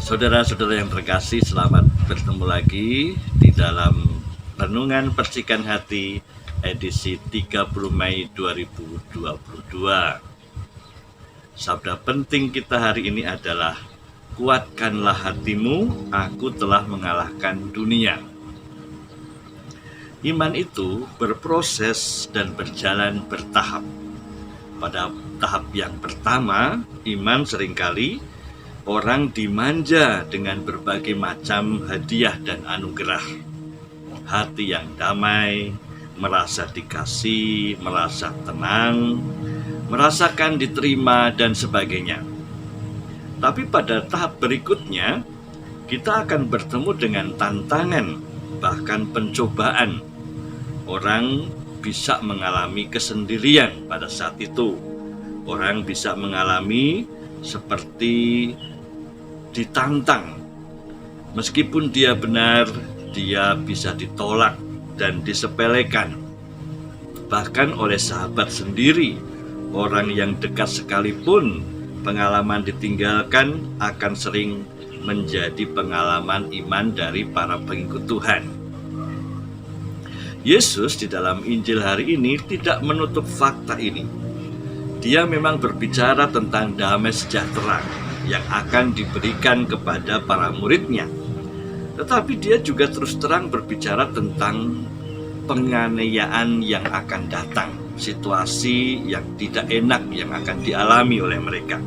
Saudara-saudara yang terkasih, selamat bertemu lagi di dalam Renungan Percikan Hati edisi 30 Mei 2022. Sabda penting kita hari ini adalah kuatkanlah hatimu, aku telah mengalahkan dunia. Iman itu berproses dan berjalan bertahap. Pada tahap yang pertama, iman seringkali orang dimanja dengan berbagai macam hadiah dan anugerah. Hati yang damai, merasa dikasih, merasa tenang, merasakan diterima, dan sebagainya. Tapi pada tahap berikutnya, kita akan bertemu dengan tantangan, bahkan pencobaan. Orang bisa mengalami kesendirian pada saat itu. Orang bisa mengalami seperti ditantang. Meskipun dia benar, dia bisa ditolak dan disepelekan. Bahkan oleh sahabat sendiri, orang yang dekat sekalipun, pengalaman ditinggalkan akan sering menjadi pengalaman iman dari para pengikut Tuhan. Yesus di dalam Injil hari ini tidak menutup fakta ini. Dia memang berbicara tentang damai sejahtera yang akan diberikan kepada para muridnya. Tetapi dia juga terus terang berbicara tentang penganiayaan yang akan datang, situasi yang tidak enak yang akan dialami oleh mereka.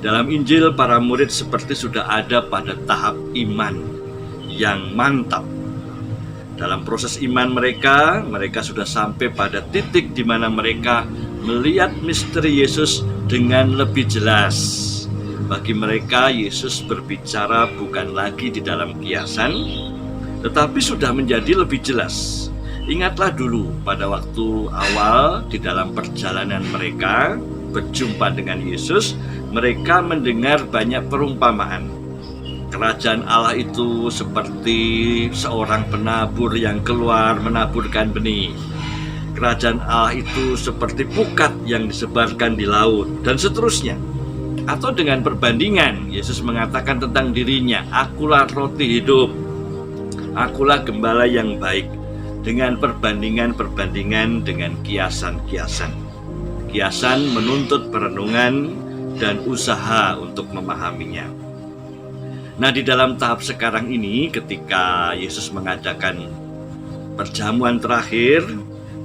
Dalam Injil, para murid seperti sudah ada pada tahap iman yang mantap. Dalam proses iman mereka sudah sampai pada titik di mana mereka melihat misteri Yesus dengan lebih jelas. Bagi mereka, Yesus berbicara bukan lagi di dalam kiasan, tetapi sudah menjadi lebih jelas. Ingatlah dulu pada waktu awal di dalam perjalanan mereka berjumpa dengan Yesus, mereka mendengar banyak perumpamaan. Kerajaan Allah itu seperti seorang penabur yang keluar menaburkan benih. Kerajaan Allah itu seperti pukat yang disebarkan di laut, dan seterusnya. Atau dengan perbandingan, Yesus mengatakan tentang dirinya, akulah roti hidup, akulah gembala yang baik. Dengan perbandingan-perbandingan dengan kiasan-kiasan. Kiasan menuntut perenungan dan usaha untuk memahaminya. Nah, di dalam tahap sekarang ini, ketika Yesus mengadakan perjamuan terakhir,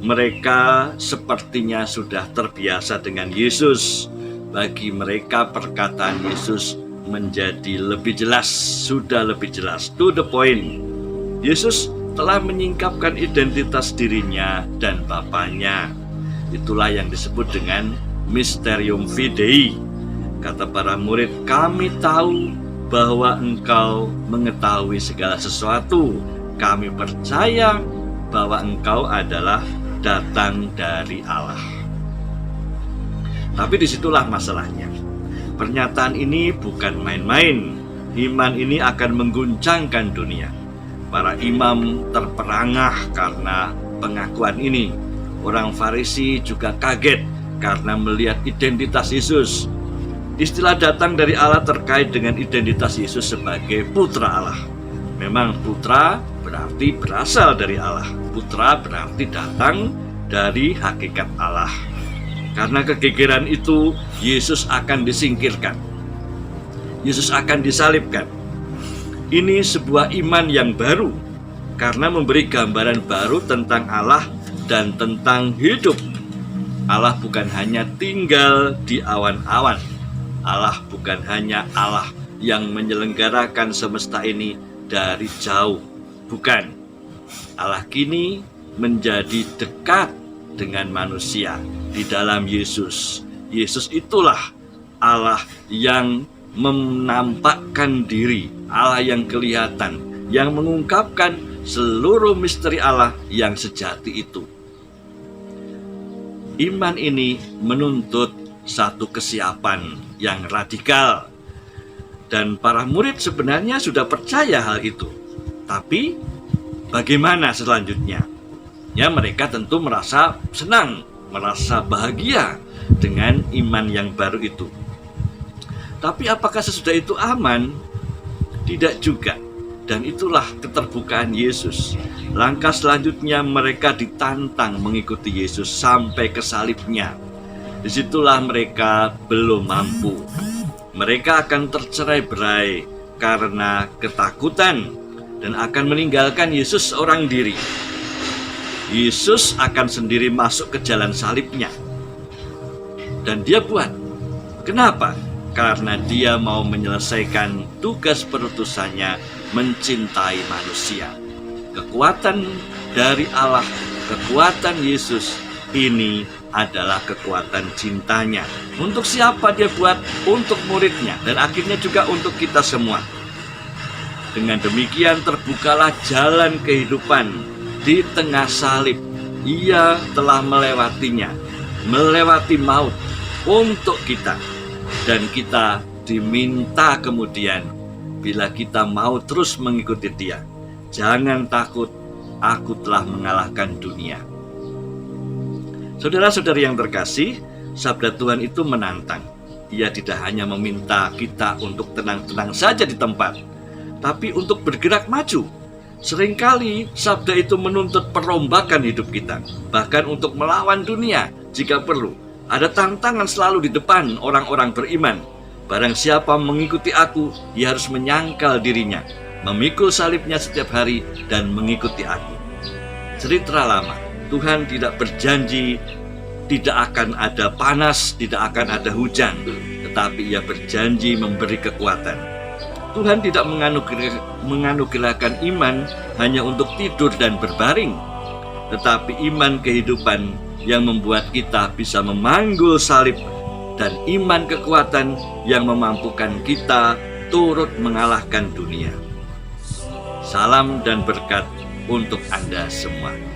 mereka sepertinya sudah terbiasa dengan Yesus. Bagi mereka perkataan Yesus menjadi lebih jelas, sudah lebih jelas, to the point. Yesus telah menyingkapkan identitas dirinya dan Bapaknya. Itulah yang disebut dengan Mysterium Fidei. Kata para murid, kami tahu bahwa Engkau mengetahui segala sesuatu. Kami percaya bahwa Engkau adalah datang dari Allah. Tapi disitulah masalahnya. Pernyataan ini bukan main-main. Iman ini akan mengguncangkan dunia. Para imam terperangah karena pengakuan ini. Orang Farisi juga kaget karena melihat identitas Yesus. Istilah datang dari Allah terkait dengan identitas Yesus sebagai putra Allah. Memang putra berarti berasal dari Allah. Putra berarti datang dari hakikat Allah. Karena kegegeran itu, Yesus akan disingkirkan. Yesus akan disalibkan. Ini sebuah iman yang baru, karena memberi gambaran baru tentang Allah dan tentang hidup. Allah bukan hanya tinggal di awan-awan. Allah bukan hanya Allah yang menyelenggarakan semesta ini dari jauh. Bukan. Allah kini menjadi dekat dengan manusia di dalam Yesus. Yesus itulah Allah yang menampakkan diri, Allah yang kelihatan, yang mengungkapkan seluruh misteri Allah yang sejati itu. Iman ini menuntut satu kesiapan yang radikal. Dan para murid sebenarnya sudah percaya hal itu. Tapi bagaimana selanjutnya? Ya, mereka tentu merasa senang, merasa bahagia dengan iman yang baru itu. Tapi apakah sesudah itu aman? Tidak juga. Dan itulah keterbukaan Yesus. Langkah selanjutnya mereka ditantang mengikuti Yesus sampai ke salibnya. Disitulah mereka belum mampu. Mereka akan tercerai-berai karena ketakutan dan akan meninggalkan Yesus seorang diri. Yesus akan sendiri masuk ke jalan salibnya. Dan dia buat. Kenapa? Karena dia mau menyelesaikan tugas perutusannya mencintai manusia. Kekuatan dari Allah, kekuatan Yesus ini adalah kekuatan cintanya. Untuk siapa dia buat? Untuk muridnya dan akhirnya juga untuk kita semua. Dengan demikian terbukalah jalan kehidupan di tengah salib. Ia telah melewatinya, melewati maut untuk kita. Dan kita diminta kemudian, bila kita mau terus mengikuti dia, jangan takut, aku telah mengalahkan dunia. Saudara-saudari yang terkasih, sabda Tuhan itu menantang. Ia tidak hanya meminta kita untuk tenang-tenang saja di tempat, tapi untuk bergerak maju. Seringkali sabda itu menuntut perombakan hidup kita, bahkan untuk melawan dunia jika perlu. Ada tantangan selalu di depan orang-orang beriman. Barang siapa mengikuti aku, ia harus menyangkal dirinya, memikul salibnya setiap hari, dan mengikuti aku. Cerita lama, Tuhan tidak berjanji tidak akan ada panas, tidak akan ada hujan, tetapi ia berjanji memberi kekuatan. Tuhan tidak menganugerahkan iman hanya untuk tidur dan berbaring, tetapi iman kehidupan yang membuat kita bisa memanggul salib, dan iman kekuatan yang memampukan kita turut mengalahkan dunia. Salam dan berkat untuk Anda semua.